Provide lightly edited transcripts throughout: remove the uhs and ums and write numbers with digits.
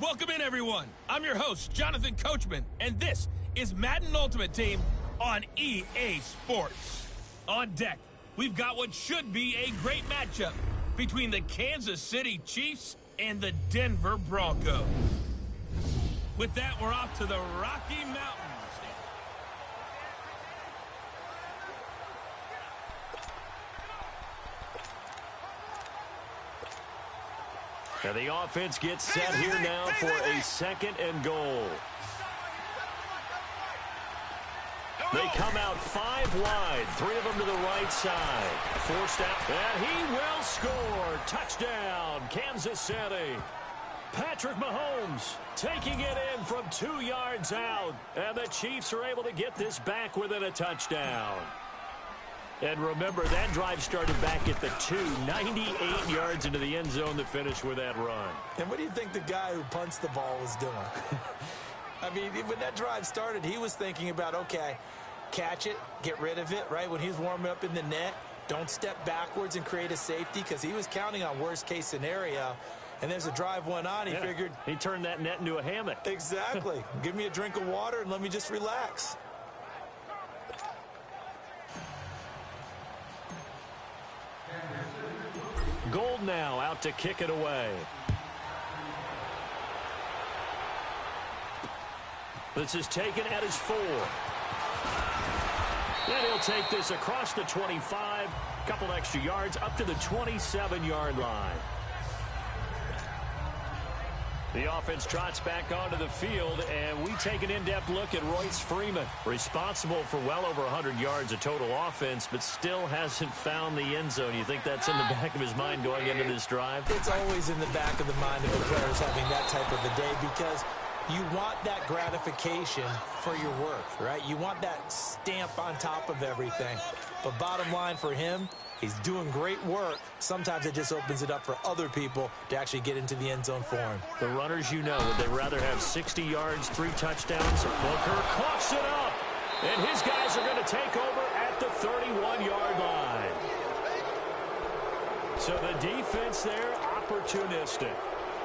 Welcome in, everyone. I'm your host, Jonathan Coachman, and this is Madden Ultimate Team on EA Sports. On deck, we've got what should be a great matchup between the Kansas City Chiefs and the Denver Broncos. With that, we're off to the Rocky Mountains. And the offense gets set here now for a 2nd and goal. They come out 5 wide, 3 of them to the right side. Forced out, and he will score. Touchdown, Kansas City. Patrick Mahomes taking it in from 2 yards out. And the Chiefs are able to get this back within a touchdown. And remember, that drive started back at the 2, 98 yards into the end zone to finish with that run. And what do you think the guy who punts the ball was doing? I mean, when that drive started, he was thinking about, okay, catch it, get rid of it, right? When he was warming up in the net, don't step backwards and create a safety, because he was counting on worst-case scenario. And as the drive went on, he figured... He turned that net into a hammock. Exactly. Give me a drink of water and let me just relax. Gold now out to kick it away. This is taken at his 4. And he'll take this across the 25. Couple extra yards up to the 27-yard line. The offense trots back onto the field, and we take an in-depth look at Royce Freeman, responsible for well over 100 yards of total offense, but still hasn't found the end zone. You think that's in the back of his mind going into this drive? It's always in the back of the mind of the players having that type of a day, because you want that gratification for your work, right? You want that stamp on top of everything. But bottom line for him, he's doing great work. Sometimes it just opens it up for other people to actually get into the end zone for him. The runners, you know, would they rather have 60 yards, 3 touchdowns? Booker coughs it up, and his guys are going to take over at the 31-yard line. So the defense there, opportunistic.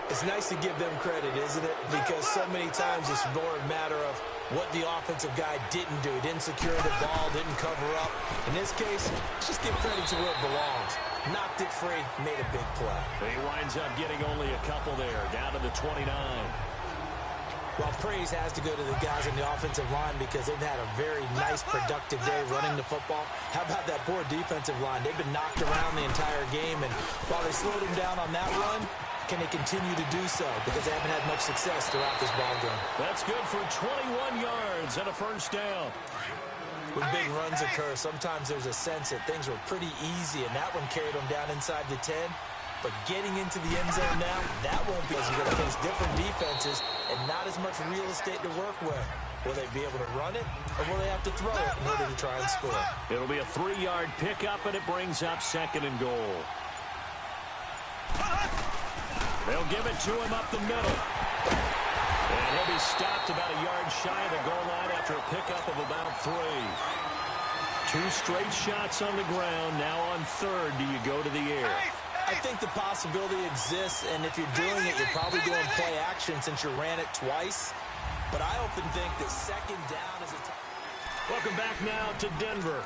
It's nice to give them credit, isn't it? Because so many times it's more a matter of what the offensive guy didn't do. Didn't secure the ball, didn't cover up. In this case, just give credit to where it belongs. Knocked it free, made a big play. He winds up getting only a couple there, down to the 29. Well, praise has to go to the guys on the offensive line, because they've had a very nice, productive day running the football. How about that poor defensive line? They've been knocked around the entire game, and while they slowed them down on that run, can they continue to do so? Because they haven't had much success throughout this ball game. That's good for 21 yards and a first down. When big runs occur, sometimes there's a sense that things were pretty easy, and that one carried them down inside the 10. But getting into the end zone now, that won't be, as you're going to face different defenses and not as much real estate to work with. Will they be able to run it, or will they have to throw it in order to try and score? It'll be a 3-yard pickup, and it brings up 2nd and goal. They'll give it to him up the middle. And he'll be stopped about a yard shy of the goal line after a pickup of about 3. 2 straight shots on the ground. Now on 3rd, do you go to the air? I think the possibility exists, and if you're doing it, you're probably doing play action since you ran it twice. But I often think that 2nd down is a time. Welcome back now to Denver.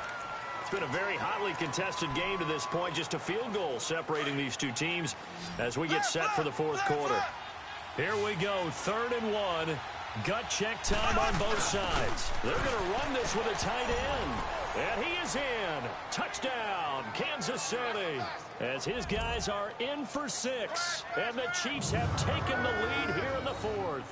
It's been a very hotly contested game to this point. Just a field goal separating these two teams as we get set for the 4th quarter. Here we go, 3rd and 1. Gut check time on both sides. They're going to run this with a tight end. And he is in. Touchdown, Kansas City. As his guys are in for 6. And the Chiefs have taken the lead here in the 4th.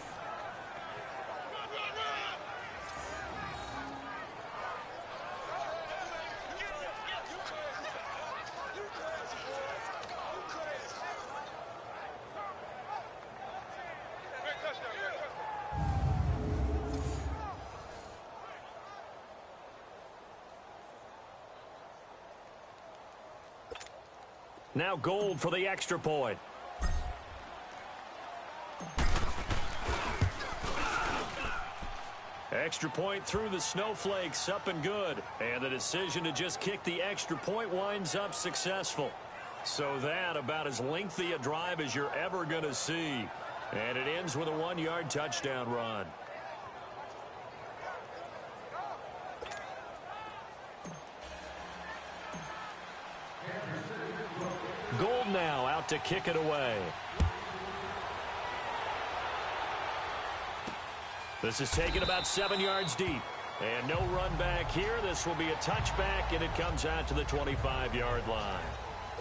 Now Gold for the extra point. Extra point through the snowflakes, up and good. And the decision to just kick the extra point winds up successful. So that about as lengthy a drive as you're ever going to see. And it ends with a 1-yard touchdown run. Gold now out to kick it away. This is taken about 7 yards deep. And no run back here. This will be a touchback, and it comes out to the 25-yard line.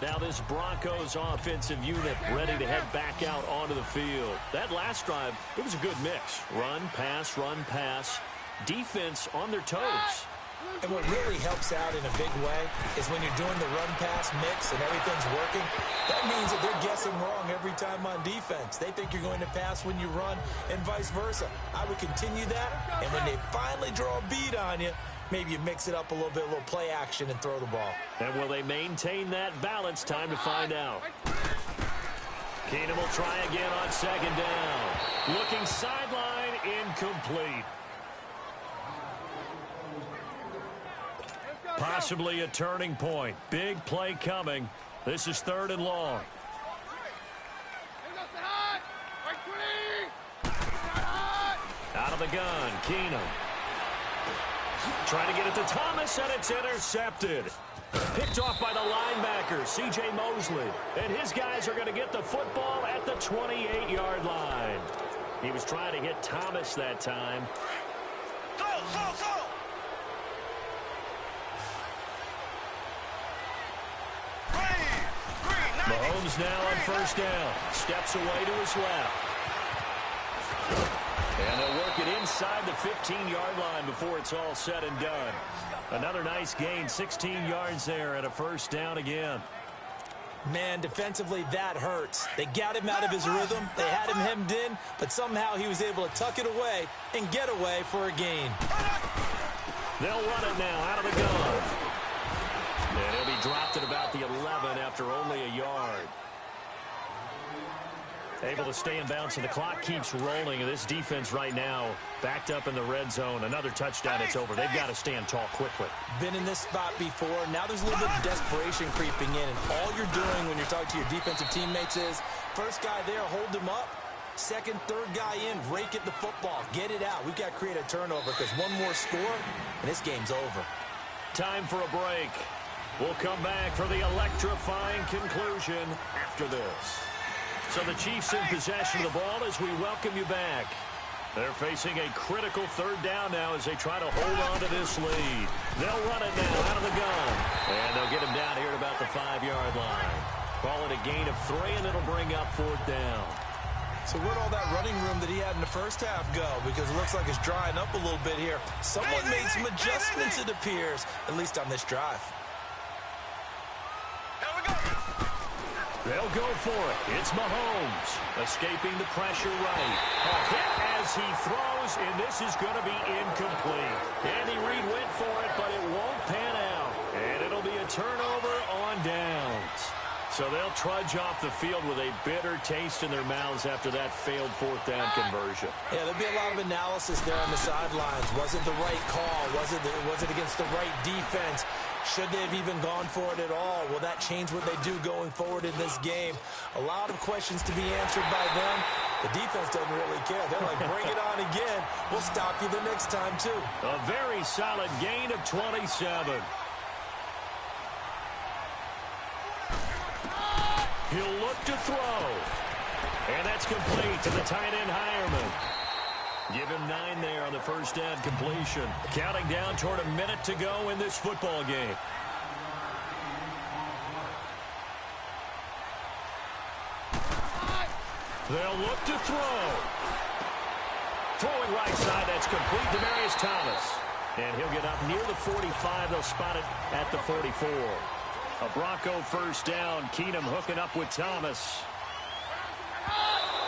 Now this Broncos offensive unit ready to head back out onto the field. That last drive, it was a good mix. Run, pass, defense on their toes. And what really helps out in a big way is when you're doing the run-pass mix and everything's working, that means that they're guessing wrong every time on defense. They think you're going to pass when you run and vice versa. I would continue that, and when they finally draw a beat on you, maybe you mix it up a little bit, a little play action, and throw the ball. And will they maintain that balance? Time to find out. Keenum will try again on second down. Looking sideline, incomplete. Possibly a turning point. Big play coming. This is 3rd and long. Out of the gun, Keenum. Trying to get it to Thomas, and it's intercepted. Picked off by the linebacker, C.J. Mosley. And his guys are going to get the football at the 28-yard line. He was trying to hit Thomas that time. Go! Mahomes now on first down. Steps away to his left. And they'll work it inside the 15-yard line before it's all said and done. Another nice gain, 16 yards there, and a first down again. Man, defensively, that hurts. They got him out of his rhythm. They had him hemmed in, but somehow he was able to tuck it away and get away for a gain. They'll run it now out of the gun. And he'll be dropped at about the 11 after only a yard. Able to stay in bounds, and the clock keeps rolling. And this defense right now backed up in the red zone. Another touchdown, it's over. They've got to stand tall quickly. Been in this spot before. Now there's a little bit of desperation creeping in. And all you're doing when you're talking to your defensive teammates is, first guy there, hold him up. Second, third guy in, rake at the football. Get it out. We've got to create a turnover because one more score, and this game's over. Time for a break. We'll come back for the electrifying conclusion after this. So the Chiefs in possession of the ball as we welcome you back. They're facing a critical 3rd down now as they try to hold on to this lead. They'll run it now out of the gun. And they'll get him down here at about the 5-yard line. Call it a gain of 3, and it'll bring up 4th down. So where'd all that running room that he had in the first half go? Because it looks like it's drying up a little bit here. Someone made some adjustments, it appears, at least on this drive. They'll go for it. It's Mahomes escaping the pressure right. A hit as he throws, and this is going to be incomplete. Andy Reid went for it, but it won't pan out. And it'll be a turnover on downs. So they'll trudge off the field with a bitter taste in their mouths after that failed 4th down conversion. Yeah, there'll be a lot of analysis there on the sidelines. Was it the right call? Was it against the right defense? Should they have even gone for it at all? Will that change what they do going forward in this game? A lot of questions to be answered by them. The defense doesn't really care. They're like, bring it on again. We'll stop you the next time, too. A very solid gain of 27. He'll look to throw. And that's complete to the tight end, Hireman. Give him 9 there on the first down completion. Counting down toward a minute to go in this football game. They'll look to throw. Throwing right side, that's complete to Demaryius Thomas. And he'll get up near the 45. They'll spot it at the 44. A Bronco first down. Keenum hooking up with Thomas.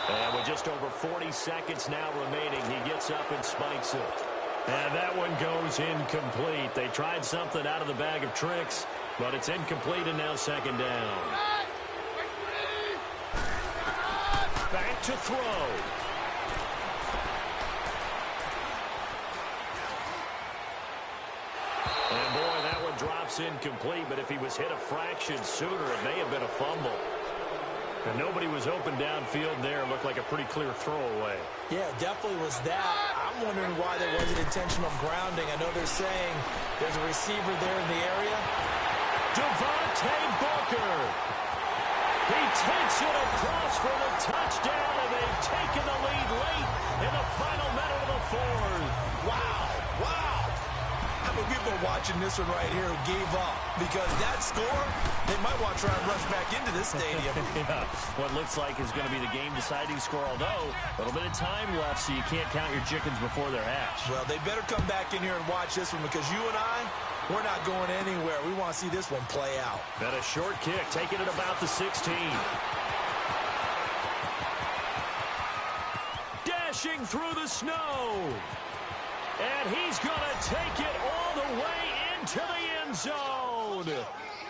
And with just over 40 seconds now remaining, he gets up and spikes it. And that one goes incomplete. They tried something out of the bag of tricks, but it's incomplete, and now 2nd down. Back to throw. And boy, that one drops incomplete, but if he was hit a fraction sooner, it may have been a fumble. And nobody was open downfield there. Looked like a pretty clear throwaway. Yeah, definitely was that. I'm wondering why there wasn't intentional grounding. I know they're saying there's a receiver there in the area. Devontae Booker. He takes it across for the touchdown, and they've taken the lead late in the final minute of the fourth. Wow, wow. How many people are watching this one right here who gave up? Because that score, they might want to try and rush back into this stadium. Yeah, what looks like is going to be the game-deciding score, although a little bit of time left, so you can't count your chickens before they're hatched. Well, they better come back in here and watch this one, because you and I, we're not going anywhere. We want to see this one play out. And a short kick, taking it about the 16. Dashing through the snow. And he's going to take it all the way into the end zone.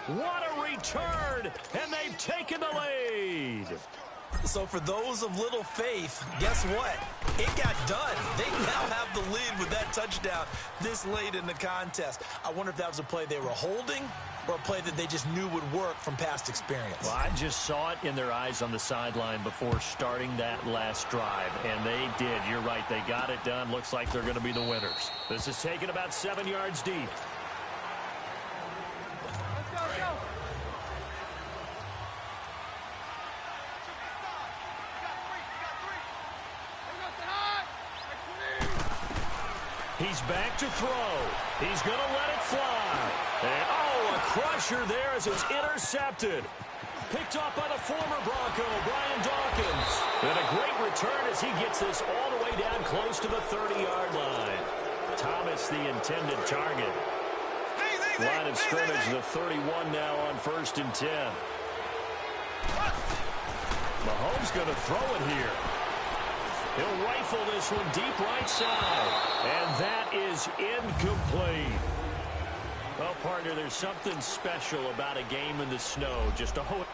What a return, and they've taken the lead. So for those of little faith, guess what? It got done. They now have the lead with that touchdown this late in the contest. I wonder if that was a play they were holding or a play that they just knew would work from past experience. Well, I just saw it in their eyes on the sideline before starting that last drive, and they did. You're right. They got it done. Looks like they're going to be the winners. This is taken about 7 yards deep. He's back to throw. He's going to let it fly. And, oh, a crusher there as it's intercepted. Picked off by the former Bronco, Brian Dawkins. And a great return as he gets this all the way down close to the 30-yard line. Thomas, the intended target. Line of scrimmage, the 31 now on 1st and 10. Mahomes going to throw it here. He'll rifle this one deep right side. And that is incomplete. Well, partner, there's something special about a game in the snow. Just a whole...